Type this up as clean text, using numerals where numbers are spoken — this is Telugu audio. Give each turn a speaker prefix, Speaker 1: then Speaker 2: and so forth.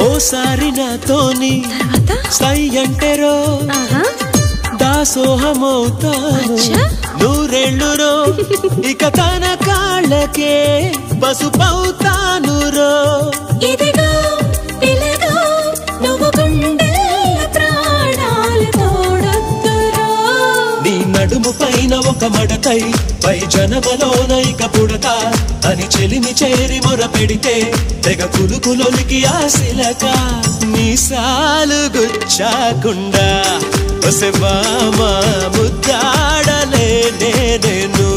Speaker 1: ఓసారి నాతోని సై అంటేరో దాసోహమవుతాను నూరేళ్ళు రో ఇక తన కాళ్ళకే పసుపవుతాను రో
Speaker 2: ఇదిగో పిల్లగో నువ్వు గుండెల ప్రాణాలు తోడొద్దురో
Speaker 1: నీ నడుము పైన ఒక మడతై పై జనమలోన ఇక పుడత అని చెలిమి చేరి మొర పెడితే తెగ కులుకులొలికి ఆశిలక మీసాలు గుచ్చాకుండా ఒసె బామ ముద్దాడలే నేను